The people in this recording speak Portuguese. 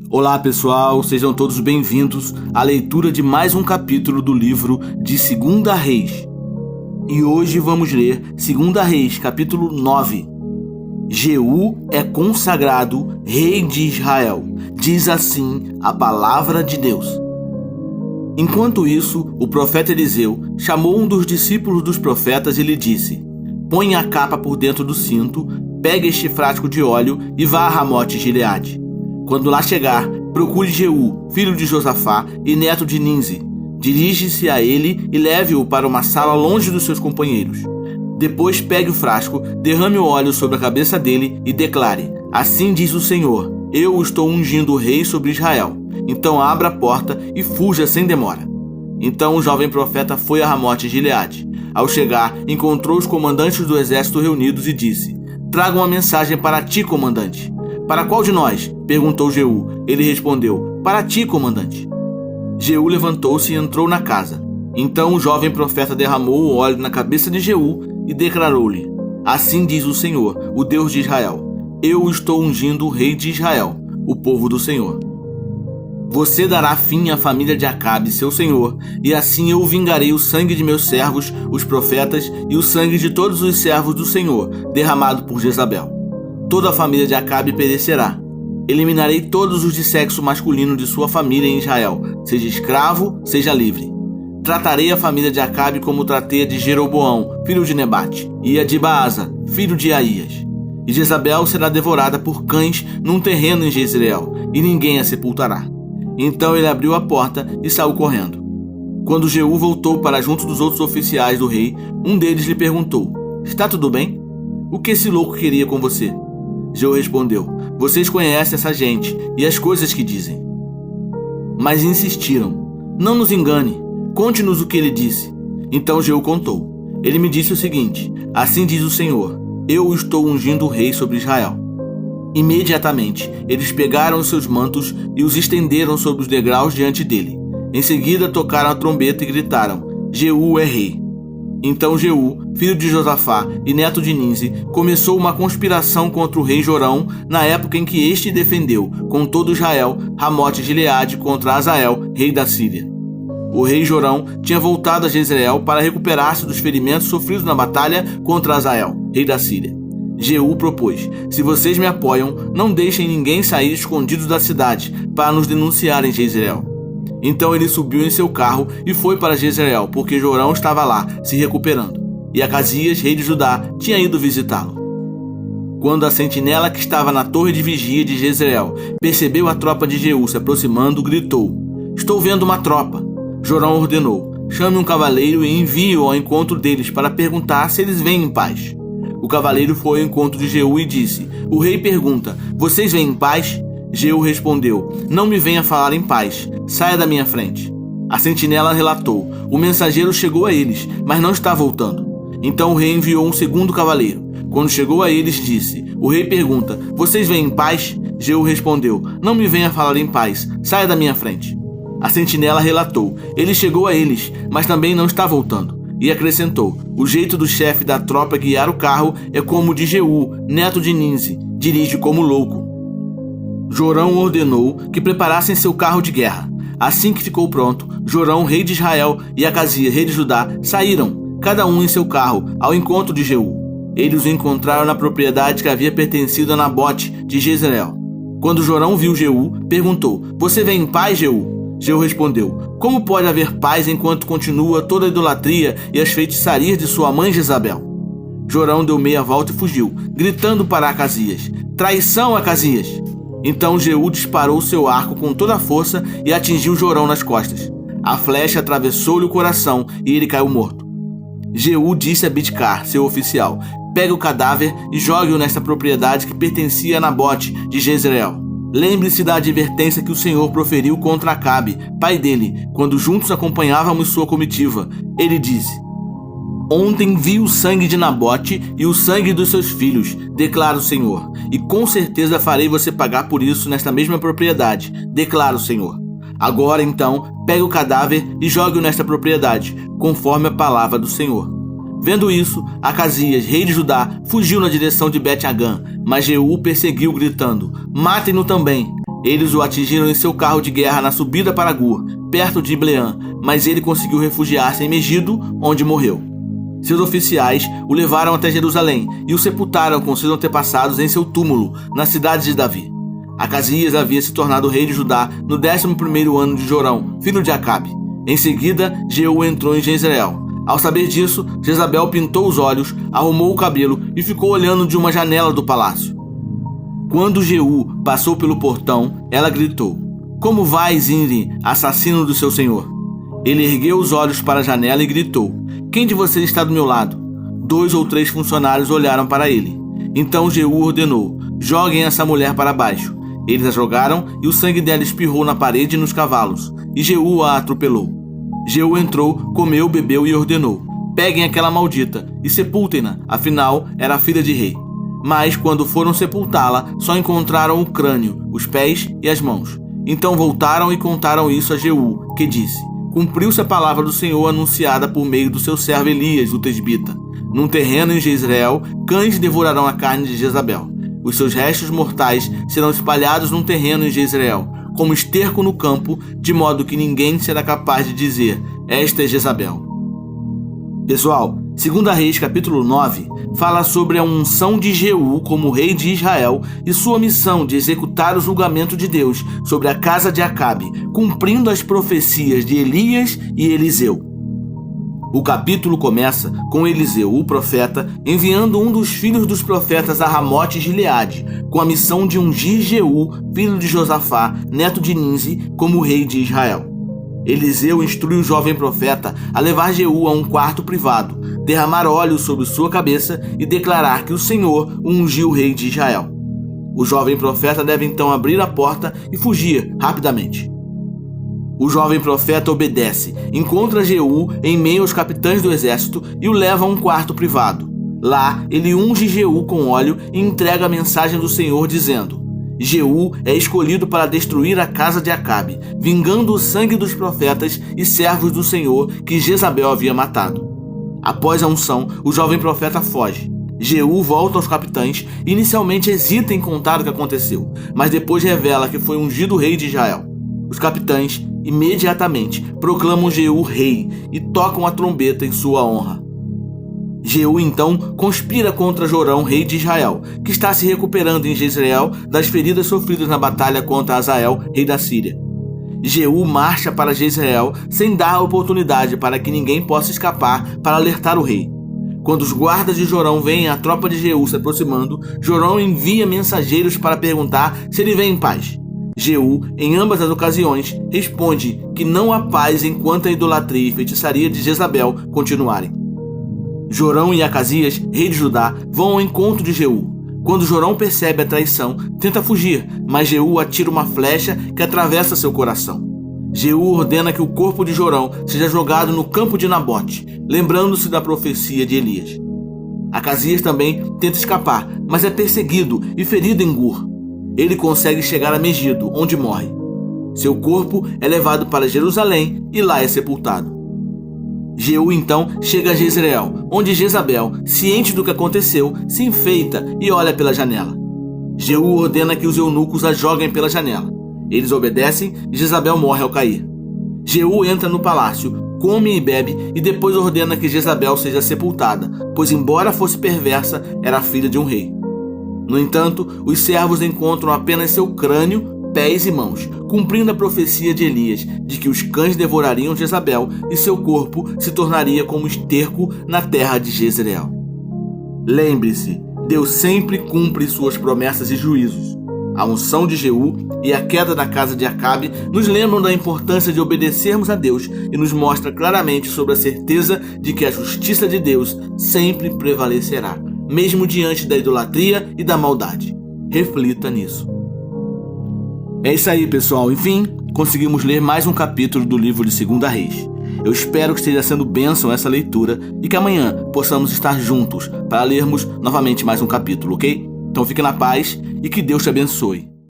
Olá pessoal, sejam todos bem-vindos à leitura de mais um capítulo do livro de 2 Reis. E hoje vamos ler 2 Reis, capítulo 9. Jeú é consagrado rei de Israel, diz assim a palavra de Deus. Enquanto isso, o profeta Eliseu chamou um dos discípulos dos profetas e lhe disse: põe a capa por dentro do cinto, pegue este frasco de óleo e vá a Ramote-Gileade. Quando lá chegar, procure Jeú, filho de Josafá e neto de Ninzi. Dirige-se a ele e leve-o para uma sala longe dos seus companheiros. Depois pegue o frasco, derrame o óleo sobre a cabeça dele e declare: assim diz o Senhor, eu estou ungindo o rei sobre Israel. Então abra a porta e fuja sem demora. Então o jovem profeta foi a Ramote-Gileade. Ao chegar, encontrou os comandantes do exército reunidos e disse: traga uma mensagem para ti, comandante. Para qual de nós? Perguntou Jeú. Ele respondeu: para ti, comandante. Jeú levantou-se e entrou na casa. Então o jovem profeta derramou o óleo na cabeça de Jeú e declarou-lhe: assim diz o Senhor, o Deus de Israel, eu estou ungindo o rei de Israel, o povo do Senhor. Você dará fim à família de Acabe, seu senhor, e assim eu vingarei o sangue de meus servos, os profetas, e o sangue de todos os servos do Senhor, derramado por Jezabel. Toda a família de Acabe perecerá. Eliminarei todos os de sexo masculino de sua família em Israel, seja escravo, seja livre. Tratarei a família de Acabe como tratei a de Jeroboão, filho de Nebate, e a de Baasa, filho de Aías. E Jezabel será devorada por cães num terreno em Jezreel, e ninguém a sepultará. Então ele abriu a porta e saiu correndo. Quando Jeú voltou para junto dos outros oficiais do rei, um deles lhe perguntou: está tudo bem? O que esse louco queria com você? Jeú respondeu: vocês conhecem essa gente e as coisas que dizem. Mas insistiram: não nos engane, conte-nos o que ele disse. Então Jeú contou. Ele me disse o seguinte: assim diz o Senhor, eu estou ungindo o rei sobre Israel. Imediatamente, eles pegaram os seus mantos e os estenderam sobre os degraus diante dele. Em seguida, tocaram a trombeta e gritaram: Jeú é rei. Então Jeú, filho de Josafá e neto de Ninzi, começou uma conspiração contra o rei Jorão na época em que este defendeu, com todo Israel, Ramote-Gileade contra Hazael, rei da Síria. O rei Jorão tinha voltado a Jezreel para recuperar-se dos ferimentos sofridos na batalha contra Hazael, rei da Síria. Jeú propôs: se vocês me apoiam, não deixem ninguém sair escondido da cidade para nos denunciar em Jezreel. Então ele subiu em seu carro e foi para Jezreel, porque Jorão estava lá, se recuperando, e Acasias, rei de Judá, tinha ido visitá-lo. Quando a sentinela que estava na torre de vigia de Jezreel percebeu a tropa de Jeú se aproximando, gritou: estou vendo uma tropa. Jorão ordenou: chame um cavaleiro e envie-o ao encontro deles para perguntar se eles vêm em paz. O cavaleiro foi ao encontro de Jeú e disse: o rei pergunta, vocês vêm em paz? Jeú respondeu: não me venha falar em paz, saia da minha frente. A sentinela relatou: o mensageiro chegou a eles, mas não está voltando. Então o rei enviou um segundo cavaleiro. Quando chegou a eles, disse: o rei pergunta, vocês vêm em paz? Jeú respondeu: não me venha falar em paz, saia da minha frente. A sentinela relatou: ele chegou a eles, mas também não está voltando. E acrescentou: o jeito do chefe da tropa guiar o carro é como o de Jeú, neto de Ninzi, dirige como louco. Jorão ordenou que preparassem seu carro de guerra. Assim que ficou pronto, Jorão, rei de Israel, e Acasias, rei de Judá, saíram, cada um em seu carro, ao encontro de Jeú. Eles o encontraram na propriedade que havia pertencido a Nabote, de Jezreel. Quando Jorão viu Jeú, perguntou: você vem em paz, Jeú? Jeú respondeu: como pode haver paz enquanto continua toda a idolatria e as feitiçarias de sua mãe Jezabel? Jorão deu meia volta e fugiu, gritando para Acasias: traição, Acasias! Então Jeú disparou seu arco com toda a força e atingiu Jorão nas costas. A flecha atravessou-lhe o coração e ele caiu morto. Jeú disse a Bidkar, seu oficial: pegue o cadáver e jogue-o nesta propriedade que pertencia a Nabote, de Jezreel. Lembre-se da advertência que o Senhor proferiu contra Acabe, pai dele, quando juntos acompanhávamos sua comitiva. Ele disse: ontem vi o sangue de Nabote e o sangue dos seus filhos, declara o Senhor, e com certeza farei você pagar por isso nesta mesma propriedade, declara o Senhor. Agora então, pegue o cadáver e jogue-o nesta propriedade, conforme a palavra do Senhor. Vendo isso, Acasias, rei de Judá, fugiu na direção de Bet-Agã, mas Jeú o perseguiu, gritando: matem-no também. Eles o atingiram em seu carro de guerra na subida para Gur, perto de Ibleã, mas ele conseguiu refugiar-se em Megido, onde morreu. Seus oficiais o levaram até Jerusalém e o sepultaram com seus antepassados em seu túmulo, na cidade de Davi. Acasias havia se tornado rei de Judá no 11º ano de Jorão, filho de Acabe. Em seguida, Jeú entrou em Jezreel. Ao saber disso, Jezabel pintou os olhos, arrumou o cabelo e ficou olhando de uma janela do palácio. Quando Jeú passou pelo portão, ela gritou: "Como vai, Zinri, assassino do seu senhor?" Ele ergueu os olhos para a janela e gritou: "Quem de vocês está do meu lado?" 2 ou 3 funcionários olharam para ele. Então Jeú ordenou: "Joguem essa mulher para baixo." Eles a jogaram e o sangue dela espirrou na parede e nos cavalos, e Jeú a atropelou. Jeú entrou, comeu, bebeu e ordenou: "Peguem aquela maldita e sepultem-na, afinal era filha de rei." Mas quando foram sepultá-la, só encontraram o crânio, os pés e as mãos. Então voltaram e contaram isso a Jeú, que disse: "Cumpriu-se a palavra do Senhor anunciada por meio do seu servo Elias, o tesbita. Num terreno em Jezreel, cães devorarão a carne de Jezabel. Os seus restos mortais serão espalhados num terreno em Jezreel, como esterco no campo, de modo que ninguém será capaz de dizer: esta é Jezabel." Pessoal, 2 Reis capítulo 9 fala sobre a unção de Jeú como rei de Israel e sua missão de executar o julgamento de Deus sobre a casa de Acabe, cumprindo as profecias de Elias e Eliseu. O capítulo começa com Eliseu, o profeta, enviando um dos filhos dos profetas a Ramote Gileade, com a missão de ungir Jeú, filho de Josafá, neto de Ninzi, como rei de Israel. Eliseu instrui o jovem profeta a levar Jeú a um quarto privado, derramar óleo sobre sua cabeça e declarar que o Senhor o ungiu rei de Israel. O jovem profeta deve então abrir a porta e fugir rapidamente. O jovem profeta obedece, encontra Jeú em meio aos capitães do exército e o leva a um quarto privado. Lá, ele unge Jeú com óleo e entrega a mensagem do Senhor dizendo: "Jeú é escolhido para destruir a casa de Acabe, vingando o sangue dos profetas e servos do Senhor que Jezabel havia matado." Após a unção, o jovem profeta foge. Jeú volta aos capitães e inicialmente hesita em contar o que aconteceu, mas depois revela que foi ungido rei de Israel. Os capitães imediatamente proclamam Jeú rei e tocam a trombeta em sua honra. Jeú então conspira contra Jorão, rei de Israel, que está se recuperando em Jezreel das feridas sofridas na batalha contra Hazael, rei da Síria. Jeú marcha para Jezreel sem dar oportunidade para que ninguém possa escapar para alertar o rei. Quando os guardas de Jorão veem a tropa de Jeú se aproximando, Jorão envia mensageiros para perguntar se ele vem em paz. Jeú, em ambas as ocasiões, responde que não há paz enquanto a idolatria e feitiçaria de Jezabel continuarem. Jorão e Acasias, rei de Judá, vão ao encontro de Jeú. Quando Jorão percebe a traição, tenta fugir, mas Jeú atira uma flecha que atravessa seu coração. Jeú ordena que o corpo de Jorão seja jogado no campo de Nabote, lembrando-se da profecia de Elias. Acasias também tenta escapar, mas é perseguido e ferido em Gur. Ele consegue chegar a Megido, onde morre. Seu corpo é levado para Jerusalém e lá é sepultado. Jeú então chega a Jezreel, onde Jezabel, ciente do que aconteceu, se enfeita e olha pela janela. Jeú ordena que os eunucos a joguem pela janela. Eles obedecem e Jezabel morre ao cair. Jeú entra no palácio, come e bebe e depois ordena que Jezabel seja sepultada, pois embora fosse perversa, era filha de um rei. No entanto, os servos encontram apenas seu crânio, pés e mãos, cumprindo a profecia de Elias de que os cães devorariam Jezabel e seu corpo se tornaria como esterco na terra de Jezreel. Lembre-se, Deus sempre cumpre suas promessas e juízos. A unção de Jeú e a queda da casa de Acabe nos lembram da importância de obedecermos a Deus e nos mostra claramente sobre a certeza de que a justiça de Deus sempre prevalecerá, mesmo diante da idolatria e da maldade. Reflita nisso. É isso aí, pessoal. Enfim, conseguimos ler mais um capítulo do livro de 2 Reis. Eu espero que esteja sendo bênção essa leitura e que amanhã possamos estar juntos para lermos novamente mais um capítulo, ok? Então fique na paz e que Deus te abençoe.